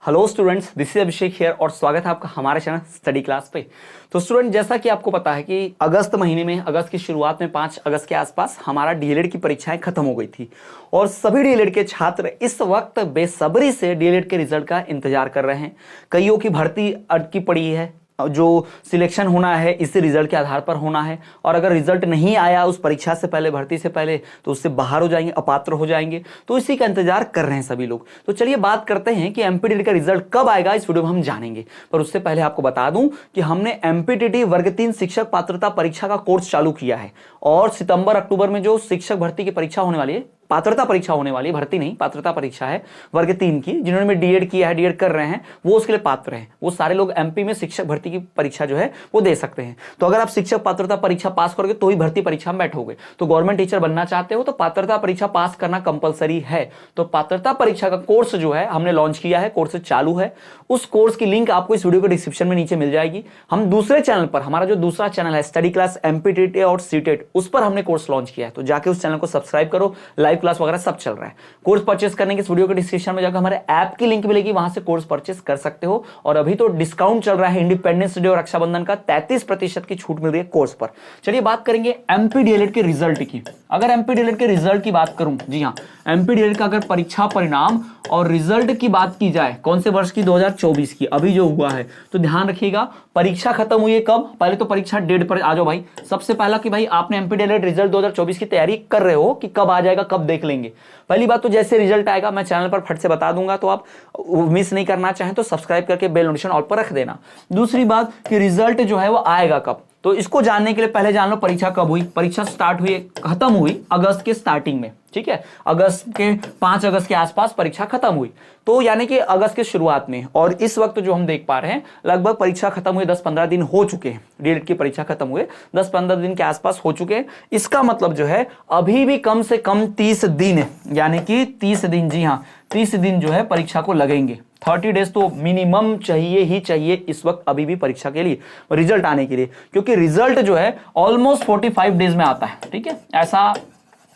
Hello students, this is Abhishek here और स्वागत है आपका हमारे चैनल स्टडी क्लास पे। तो स्टूडेंट, जैसा कि आपको पता है कि अगस्त महीने में, अगस्त की शुरुआत में 5 अगस्त के आसपास हमारा डीएलएड की परीक्षाएं खत्म हो गई थी और सभी डीएलएड के छात्र इस वक्त बेसब्री से डीएलएड के रिजल्ट का इंतजार कर रहे हैं। कईयों की भर्ती अटकी पड़ी है, जो सिलेक्शन होना है इसी रिजल्ट के आधार पर होना है और अगर रिजल्ट नहीं आया उस परीक्षा से पहले, भर्ती से पहले, तो उससे बाहर हो जाएंगे, अपात्र हो जाएंगे। तो इसी का इंतजार कर रहे हैं सभी लोग। तो चलिए बात करते हैं कि एमपीटीटी का रिजल्ट कब आएगा, इस वीडियो में हम जानेंगे। पर उससे पहले आपको बता दूं कि हमने एमपीटीटी वर्ग 3 शिक्षक पात्रता परीक्षा का कोर्स चालू किया है और सितंबर अक्टूबर में जो शिक्षक भर्ती की परीक्षा होने वाली है, पात्रता परीक्षा होने वाली है, भर्ती नहीं पात्रता परीक्षा है वर्ग 3 की, जिन्होंने डीएड किया है, डीएड कर रहे हैं, वो उसके लिए पात्र हैं। वो सारे लोग एमपी में शिक्षक भर्ती की परीक्षा जो है वो दे सकते हैं। तो अगर आप शिक्षक पात्रता परीक्षा पास करोगे तो ही भर्ती परीक्षा में बैठोगे। तो गवर्नमेंट टीचर बनना चाहते हो तो पात्रता परीक्षा पास करना कंपलसरी है। तो पात्रता परीक्षा का कोर्स जो है हमने लॉन्च किया है, कोर्स चालू है। उस कोर्स की लिंक आपको इस वीडियो के डिस्क्रिप्शन में नीचे मिल जाएगी। हम दूसरे चैनल पर, हमारा जो दूसरा चैनल है स्टडी क्लास एमपीटीटी और सीटेट, उस पर हमने कोर्स लॉन्च किया है। तो जाके उस चैनल को सब्सक्राइब करो, लाइव क्लास वगैरह सब चल रहा है। कोर्स परचेस करने के इस वीडियो के डिस्क्रिप्शन में जाकर हमारे ऐप की लिंक मिलेगी, वहां से कोर्स परचेस कर सकते हो। और अभी तो डिस्काउंट चल रहा है, इंडिपेंडेंस डे और रक्षाबंधन का 33% की छूट मिल रही है कोर्स पर। चलिए बात करेंगे एमपी डीएलएड के रिजल्ट की। अगर एमपी डीएलएड के रिजल्ट की बात करूं, जी हां, एमपी डीएलएड का अगर परीक्षा परिणाम और रिजल्ट की बात की जाए, कौन से वर्ष की, 2024 की, अभी जो हुआ है, तो ध्यान रखिएगा परीक्षा खत्म हुई है कब। पहले तो परीक्षा डेट पर आ जाओ भाई। सबसे पहला कि भाई आपने एमपी डीएलएड रिजल्ट 2024 की तैयारी कर रहे हो कि कब आ जाएगा, कब देख लेंगे। पहली बात तो जैसे रिजल्ट आएगा मैं चैनल पर फट से बता दूंगा, तो आप मिस नहीं करना चाहें तो सब्सक्राइब करके बेल नोटिफिकेशन ऑल पर रख देना। दूसरी बात कि रिजल्ट जो है वो आएगा कब, तो इसको जानने के लिए पहले जान लो परीक्षा कब हुई। परीक्षा स्टार्ट हुई, खत्म हुई अगस्त के स्टार्टिंग में, ठीक है, अगस्त के 5 अगस्त के आसपास परीक्षा खत्म हुई, तो यानी कि अगस्त के शुरुआत में। और इस वक्त जो हम देख पा रहे हैं लगभग परीक्षा खत्म हुए 10-15 दिन हो चुके हैं। डीएलएड की परीक्षा खत्म हुए 10-15 दिन के आसपास हो चुके हैं। इसका मतलब जो है अभी भी कम से कम 30 दिन, यानी कि 30 दिन, जी हाँ 30 दिन जो है परीक्षा को लगेंगे। 30 डेज तो मिनिमम चाहिए ही चाहिए इस वक्त अभी भी परीक्षा के लिए, रिजल्ट आने के लिए, क्योंकि रिजल्ट जो है ऑलमोस्ट 45 डेज में आता है। ठीक है, ऐसा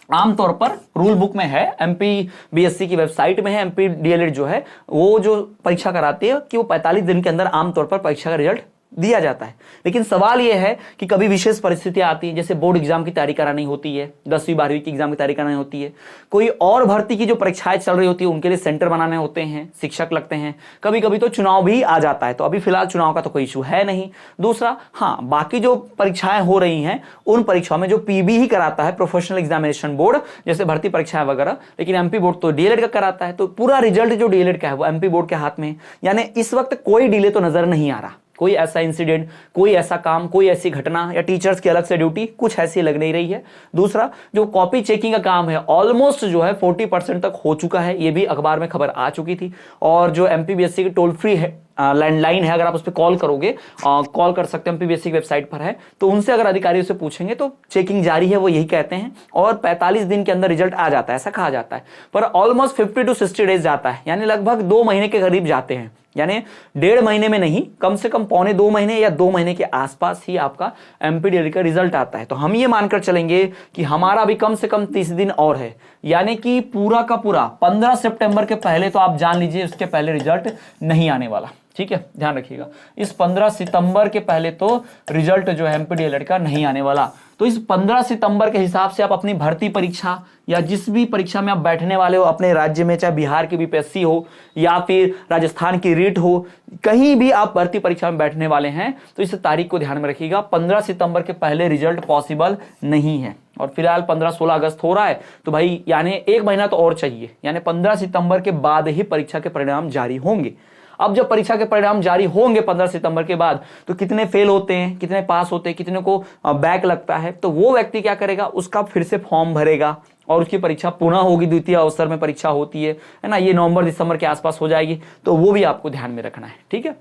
आमतौर पर रूल बुक में है, एमपी बीएससी की वेबसाइट में है। एमपी डीएलएड जो है वो जो परीक्षा कराती है कि वो 45 दिन के अंदर आमतौर पर परीक्षा का रिजल्ट दिया जाता है। लेकिन सवाल यह है कि कभी विशेष परिस्थितियां आती हैं, जैसे बोर्ड एग्जाम की तैयारी करानी होती है, 10वीं 12वीं की एग्जाम की तैयारी करानी होती है, कोई और भर्ती की जो परीक्षाएं चल रही होती है उनके लिए सेंटर बनाने होते हैं, शिक्षक लगते हैं, कभी कभी तो चुनाव भी आ जाता है। तो अभी फिलहाल चुनाव का तो कोई इशू है नहीं। दूसरा, हाँ, बाकी जो परीक्षाएं हो रही हैं उन परीक्षाओं में जो पीबी ही कराता है, प्रोफेशनल एग्जामिनेशन बोर्ड, जैसे भर्ती परीक्षाएं वगैरह, लेकिन एमपी बोर्ड तो डीएलएड का कराता है। तो पूरा रिजल्ट जो डीएलएड का है वो एमपी बोर्ड के हाथ में है। यानी इस वक्त कोई डिले तो नजर नहीं आ रहा, कोई ऐसा इंसिडेंट, कोई ऐसा काम, कोई ऐसी घटना या टीचर्स की अलग से ड्यूटी कुछ ऐसी लग नहीं रही है। दूसरा, जो कॉपी चेकिंग का काम है ऑलमोस्ट जो है 40% तक हो चुका है, ये भी अखबार में खबर आ चुकी थी। और जो एमपीबीएससी की टोल फ्री है लैंडलाइन है, अगर आप उस पर कॉल करोगे, कॉल कर सकते हैं, एमपीबीएससी की वेबसाइट पर है, तो उनसे अगर अधिकारियों से पूछेंगे तो चेकिंग जारी है, वो यही कहते हैं। और 45 दिन के अंदर रिजल्ट आ जाता है ऐसा कहा जाता है, पर ऑलमोस्ट 50 to 60 डेज जाता है, यानी लगभग 2 महीने के करीब जाते हैं। यानी 1.5 महीने में नहीं, कम से कम 1.25 महीने या 2 महीने के आसपास ही आपका एमपी डीएलएड का रिजल्ट आता है। तो हम ये मानकर चलेंगे कि हमारा भी कम से कम 30 दिन और है, यानी कि पूरा का पूरा 15 सितंबर के पहले तो आप जान लीजिए उसके पहले रिजल्ट नहीं आने वाला। ठीक है, ध्यान रखिएगा, इस 15 सितंबर के पहले तो रिजल्ट जो है एमपी डीएलएड का नहीं आने वाला। तो इस 15 सितंबर के हिसाब से आप अपनी भर्ती परीक्षा या जिस भी परीक्षा में आप बैठने वाले हो अपने राज्य में, चाहे बिहार की बीपीएससी हो या फिर राजस्थान की रीट हो, कहीं भी आप भर्ती परीक्षा में बैठने वाले हैं तो इस तारीख को ध्यान में रखिएगा। 15 सितंबर के पहले रिजल्ट पॉसिबल नहीं है। और फिलहाल 15-16 अगस्त हो रहा है, तो भाई यानी 1 महीना तो और चाहिए, यानी 15 सितंबर के बाद ही परीक्षा के परिणाम जारी होंगे। अब जब परीक्षा के परिणाम जारी होंगे 15 सितंबर के बाद, तो कितने फेल होते हैं, कितने पास होते हैं, कितने को बैक लगता है, तो वो व्यक्ति क्या करेगा, उसका फिर से फॉर्म भरेगा और उसकी परीक्षा पुनः होगी, द्वितीय अवसर में परीक्षा होती है ना, ये नवंबर दिसंबर के आसपास हो जाएगी। तो वो भी आपको ध्यान में रखना है, ठीक है,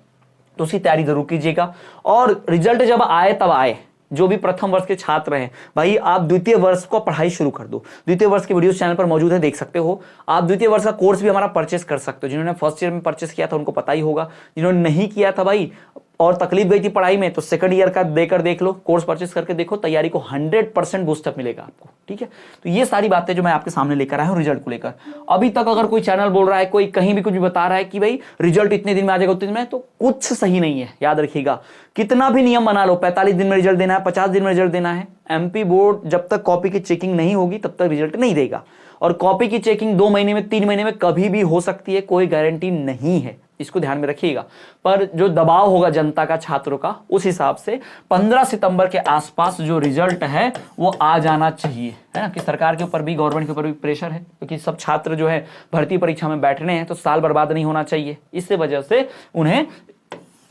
तो उसकी तैयारी जरूर कीजिएगा। और रिजल्ट जब आए तब आए, जो भी प्रथम वर्ष के छात्र हैं भाई, आप द्वितीय वर्ष को पढ़ाई शुरू कर दो। द्वितीय वर्ष की वीडियोस चैनल पर मौजूद है, देख सकते हो। आप द्वितीय वर्ष का कोर्स भी हमारा परचेस कर सकते हो। जिन्होंने फर्स्ट ईयर में परचेस किया था उनको पता ही होगा, जिन्होंने नहीं किया था भाई और तकलीफ गई थी पढ़ाई में तो सेकंड ईयर का देकर देख लो, कोर्स परचेस करके देखो, तैयारी को 100% बूस्टअप मिलेगा आपको। ठीक है, तो ये सारी बातें जो मैं आपके सामने लेकर आया हूं रिजल्ट को लेकर। अभी तक अगर कोई चैनल बोल रहा है, कोई कहीं भी कुछ भी बता रहा है कि भाई रिजल्ट इतने दिन में आ जाएगा उतने दिन में, तो कुछ सही नहीं है। याद रखिएगा, कितना भी नियम बना लो, 45 दिन में रिजल्ट देना है, 50 दिन में रिजल्ट देना है, एमपी बोर्ड जब तक कॉपी की चेकिंग नहीं होगी तब तक रिजल्ट नहीं देगा। और कॉपी की चेकिंग 2 महीने में, 3 महीने में कभी भी हो सकती है, कोई गारंटी नहीं है, इसको ध्यान में रखिएगा। पर जो दबाव होगा जनता का, छात्रों का, उस हिसाब से 15 सितंबर के आसपास जो रिजल्ट है वो आ जाना चाहिए, है ना। कि सरकार के ऊपर भी, गवर्नमेंट के ऊपर भी प्रेशर है, क्योंकि सब छात्र जो है भर्ती परीक्षा में बैठने हैं, तो साल बर्बाद नहीं होना चाहिए। इस वजह से उन्हें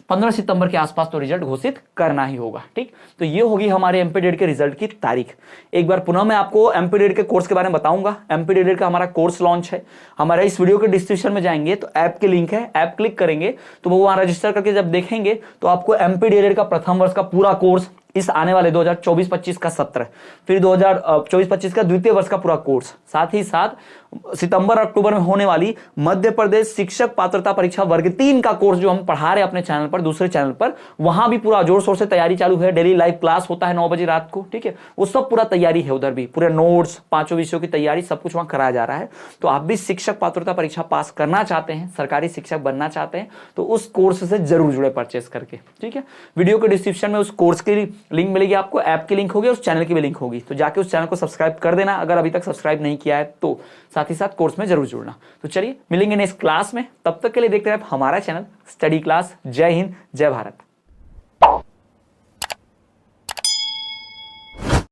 15 सितंबर के आसपास तो रिजल्ट घोषित करना ही होगा। ठीक, तो ये होगी हमारे एमपीडीएड के रिजल्ट की तारीख। एक बार पुनः मैं आपको एमपीडीएड के कोर्स के बारे में बताऊंगा। एमपीडीएड का हमारा कोर्स लॉन्च है, हमारे इस वीडियो के डिस्क्रिप्शन में जाएंगे तो ऐप के लिंक है, ऐप क्लिक करेंगे तो वो वहां रजिस्टर करके जब देखेंगे तो आपको एमपीडीएड का प्रथम वर्ष का पूरा कोर्स, इस आने वाले 2024-25 का सत्र, फिर 2024-25 का द्वितीय वर्ष का पूरा कोर्स, साथ ही साथ सितंबर अक्टूबर में होने वाली मध्य प्रदेश शिक्षक पात्रता परीक्षा वर्ग 3 का कोर्स जो हम पढ़ा रहे हैं अपने चैनल पर, दूसरे चैनल पर, वहां भी पूरा जोर शोर से तैयारी चालू है। डेली लाइव क्लास होता है 9 बजे रात को। ठीक है, वो सब पूरा तैयारी है, उधर भी पूरे नोट्स, 5 विषयों की तैयारी, सब कुछ वहां कराया जा रहा है। तो आप भी शिक्षक पात्रता परीक्षा पास करना चाहते हैं, सरकारी शिक्षक बनना चाहते हैं, तो उस कोर्स से जरूर जुड़े परचेस करके। ठीक है, वीडियो के डिस्क्रिप्शन में उस कोर्स की लिंक मिलेगी आपको, ऐप की लिंक होगी और उस चैनल की भी लिंक होगी, तो जाके उस चैनल को सब्सक्राइब कर देना अगर अभी तक सब्सक्राइब नहीं किया है तो, साथ ही साथ कोर्स में जरूर जुड़ना। तो चलिए मिलेंगे नेक्स्ट क्लास में, तब तक के लिए देखते रहे हमारा चैनल स्टडी क्लास। जय हिंद, जय भारत।